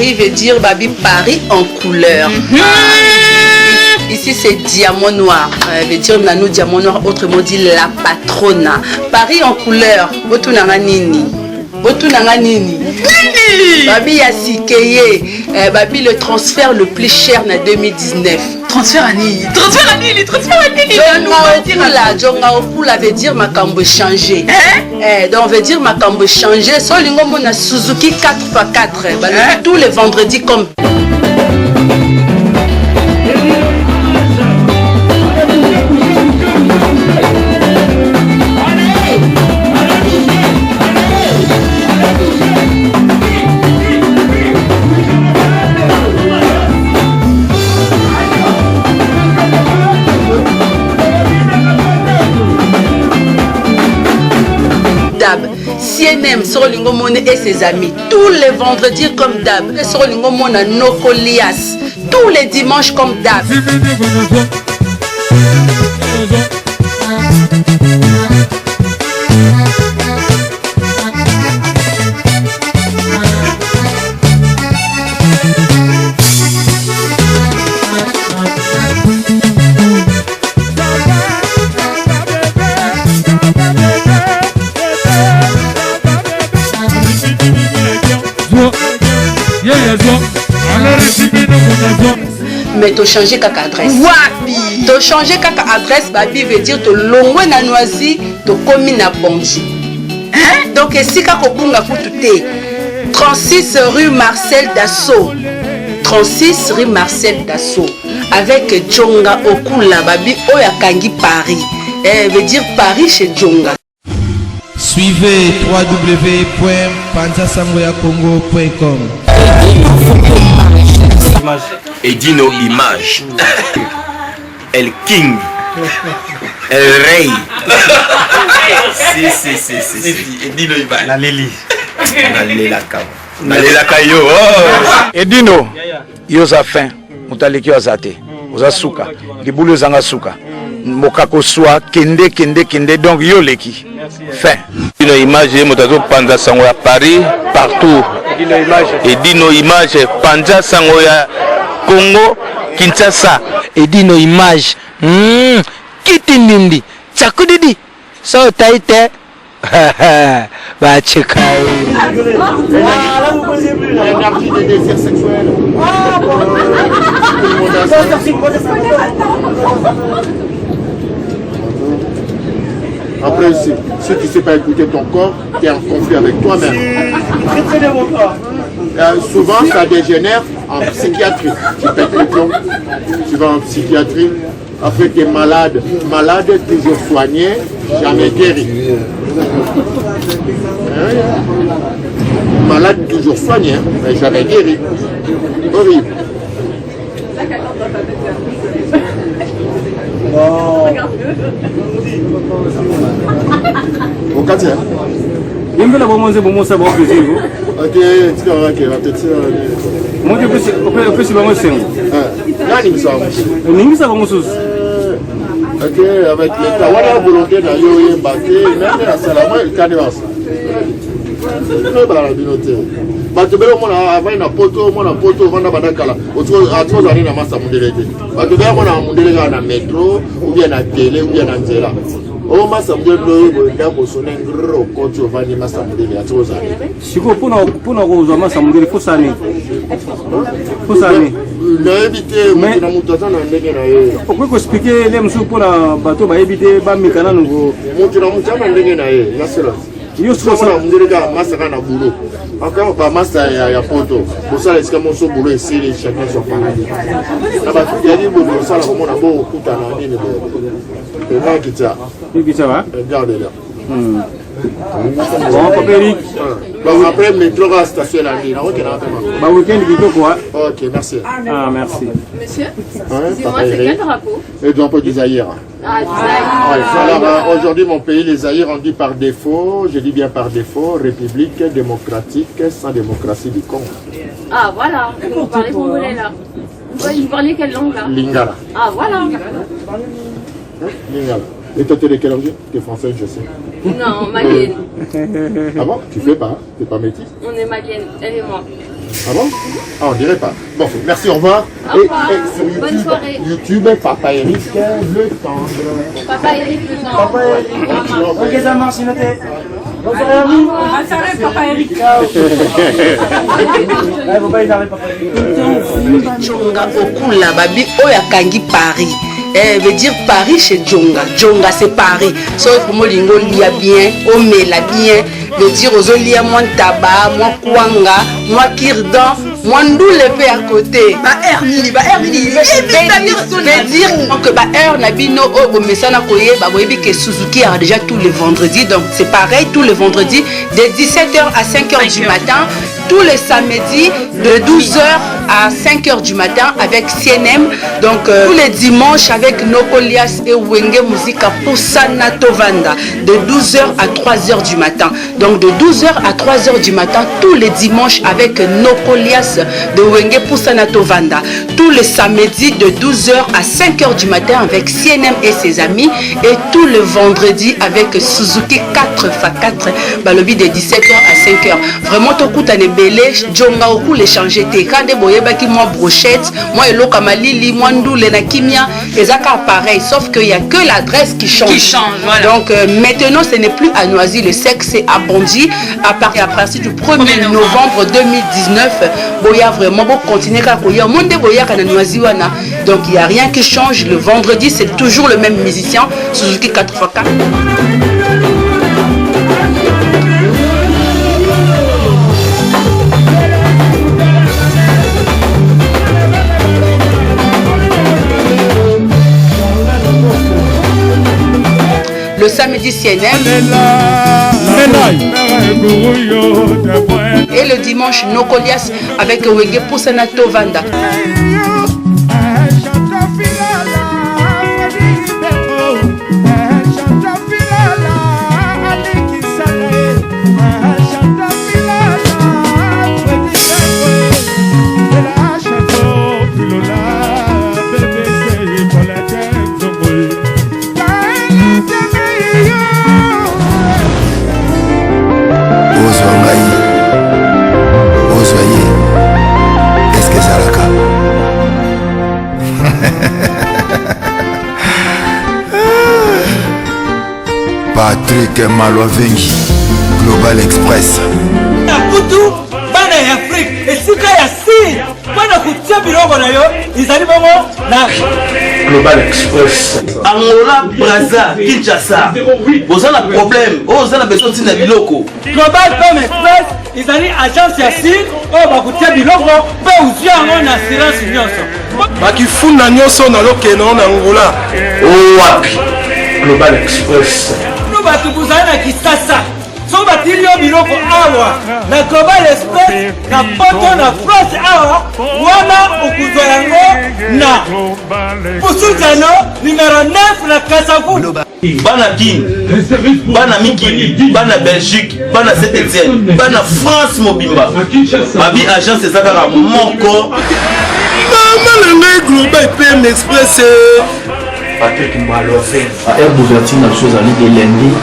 Paris veut dire Babi Paris en couleur. Ici c'est diamant noir, veut dire nano diamant noir, autrement dit la patrona. Paris en couleur, botunanga nini. Botunanga nini. Babi Yasikeye, Babi le transfert le plus cher en 2019. Transfert à Nini. Transfert à Nini. Transfert à Nini. Jonga Okula veut dire Makambo changer. Donc veut dire Makambo changer. So lingombo na Suzuki 4x4. Tous les vendredis comme. CNM Sorolingo Mone et ses amis tous les vendredis comme d'hab. Sorolingo Mone à Nokolias tous les dimanches comme d'hab. Mais tu changer kaka adresse. Wapi. Tu changer kaka adresse, Babi veut dire tu longwe na noisi, tu komi na bonji. Donc ici kako bunga kututé. 36 rue Marcel Dassault. 36 rue Marcel Dassault. Avec Jonga Okula Babi Oya Kangi Paris. Veut dire Paris chez Jonga. Suivez www.panzasangoyacongo.com. Edino Image. El King. El Rey. Si. Edino Image. La Lili. Nalela yo. Edino. Yoza fin. Mutaliki wazate. Oza suka. Libulu zanga suka. Mokako soa kende donc yo leki. Fin. Edino Image motazo Panza Sango ya Paris partout. Edino Image. Edino Image Panza Sango ya Congo Kinshasa. Edino Image. Kitindindi. Chakudidi. So taite. Va checker. L'énergie des désirs sexuels. Après, si tu ne sais pas écouter ton corps, tu es en conflit avec toi-même. Souvent, ça dégénère en psychiatrie. Tu pètes les plombs, tu vas en psychiatrie. Après, tu es malade, toujours soigné, jamais guéri. Malade, toujours soigné, mais jamais guéri. Horrible. Au quatrième. Ok, avec l'État, on a la volonté d'aller battre, même à Salamon, le canevas. Batubelo mona avant na poto vanda badakala autre année na massa mondelete batubelo mona mondelega na métro ou bien na télé ou bien na nzela o massa mondelelo ndako sonne ngro koto vani massa mondele ya troza siko pona ko massa mondele fosani na éviter na mutu na ndenge na ye pourquoi ko expliquer les musu pona bato ba éviter ba mikana ngo mutu na ndenge na ye na cela yo soko na mondelega massa kana boulot encore pas massa ya poto pour ça est-ce que mon so boulot ici chacun son paradis na ba ya ni boulot ça la comme on a beau kuta na nini et là qui ça va regarde là bon papérique bon après métro à station la ligne OK là ba week-end bito quoi OK merci merci monsieur dis-moi c'est quel drapeau le drapeau du Zaïre. Alors aujourd'hui mon pays les Zaïre on dit par défaut, je dis bien par défaut, république démocratique sans démocratie du Congo. Ah voilà, vous parlez congolais là. Vous parlez quelle langue là? Lingala. Ah voilà. Lingala. Et toi, tu es de quelle origine? Tu es française, je sais. Non, malienne. Ah bon? Tu fais pas? Tu n'es pas métisse? On est malienne, elle et moi. Ah bon? Ah, on dirait pas. Bon, merci, au revoir. Au revoir. Et sur YouTube, Bonne soirée. YouTube, Papa Eric, le tendre. Papa Eric, le tendre. Papa Eric. Ok, ça marche, c'est noté. Bonne soirée, Papa Eric. Faut pas énerver, Papa Eric. Djonga okula babi oyo akangi Paris. Veut dire Paris chez Djonga. Djonga c'est Paris. Sauf pour moi lingo lia bien, omela bien. Veut dire aux lia moins tabac, moins kwanga, moins kirdan, moins ndoule pe à côté. Ba Ermini, Veut dire que ba air nabino o mesana koye ba boyebi que Suzuki a déjà tous les vendredis. Donc c'est pareil tous les vendredis de 17h à 5h du matin. Tous les samedis de 12h à 5h du matin avec CNM. Donc tous les dimanches avec Nokolias et Wenge Musica Poussana Tovanda de 12h à 3h du matin. Donc de 12h à 3h du matin tous les dimanches avec Nokolias de Wenge Poussana Tovanda. Tous les samedis de 12h à 5h du matin avec CNM et ses amis. Et tous les vendredis avec Suzuki 4x4 balobi de 17h à 5h. Vraiment tout coup belé Djonga oku les changer te quand de boyeba ki moi brochette moi eloka malili moi ndoule na kimia ezaka pareil sauf que il y a que l'adresse qui change, voilà. Donc maintenant ce n'est plus à Noisy le sexe c'est à Bondy à partir du 1er novembre 2019 boya vraiment bon continuer ka koya monde boya kana Noisy wana donc il y a rien qui change le vendredi c'est toujours le même musicien Suzuki 4x4. Le samedi CNM et le dimanche Nokolias avec Wenge Poussana Tovanda. Patrick Malovengi, Global Express. Nakutu, bana ya Afrique, esika ya si, bana kutia biloko na yo, izali bongo na Global Express. Angola, Brazza, Kinshasa. Vous avez un problème, vous avez besoin de biloko. Global Express, izali agence ya si, o bakutia biloko, pe uzia ngo na assurance nyonso. Bakifuna nyonso na lokeno na Angola. Wapi? Global Express. Batu buzali na Kisasa so batili yo biloko awa na Global Express na poto na France awa wana okuzwa yango na Pusuzano numéro 9 na Kasavu. Bana King, bana Mikili, bana Belgique, bana Saint-Etienne, bana France Mobimba. Babi agence ezaka moko. Mama le Global PM Express. Patrick Malovengi. À air d'ouverture, la chose à de lundi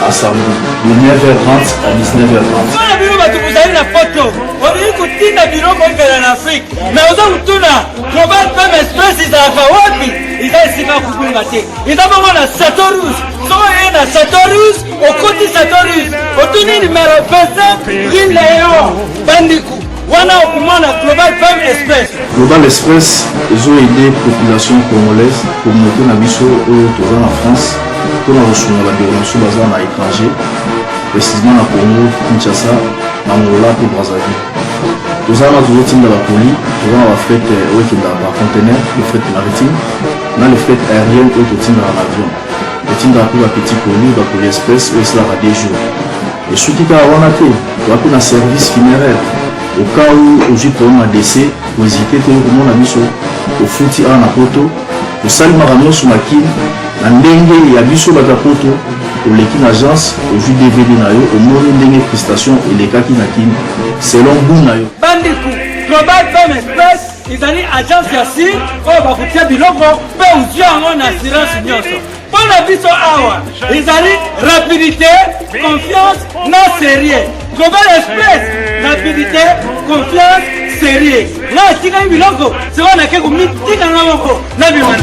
à samedi, de 9h30 à 19h30. Voilà, bino batu buzali na photo. Oli kutinda biloko ngela na Afrique. Mais oza kutuna Global PM Express izalaka wapi? Iza esika kubunga te. Iza bongo na Satorus. Soko ye na Satorus, okoti Satorus. Otuni numéro 25, Green Léon, Bandiku. Wana okumana Global PM Express. Global Express, ils ont aidé la population congolaise, communauté na biso en France, pour la recherche de la violence basée à l'étranger, précisément à Congo, Kinshasa, Angola et Brazzaville. Nous avons toujours la police, nous avons la fête dans conteneur, le fret maritime, nous avons le fret aérien et le dans l'avion. Le titre pour la petite police, la police express, où c'est là des jours. Et ce qui est à Wanate, nous avons un service funéraire. Au cas où aujourd'hui pour un décès, vous hésitez tout le monde a mis au fouti à la poto, au salut maramion sur ma kin, la dengue et à biso bata poto, au l'équipe agence, au jus DVD nayo, au monde dengue prestation et les cas qui n'a kin, selon vous nayo. Bandiku, Global PM Express, ils ont agence yasi, oh bah vous tiens biloko, pe ou en assurance nyonso. Pour la biso awa, ils ont rapidité, confiance, non sérieux. Global Express, rapidité, confiance, sérieux. Nga tika biloko, c'est on a quelque mitika na moko. Na bimana.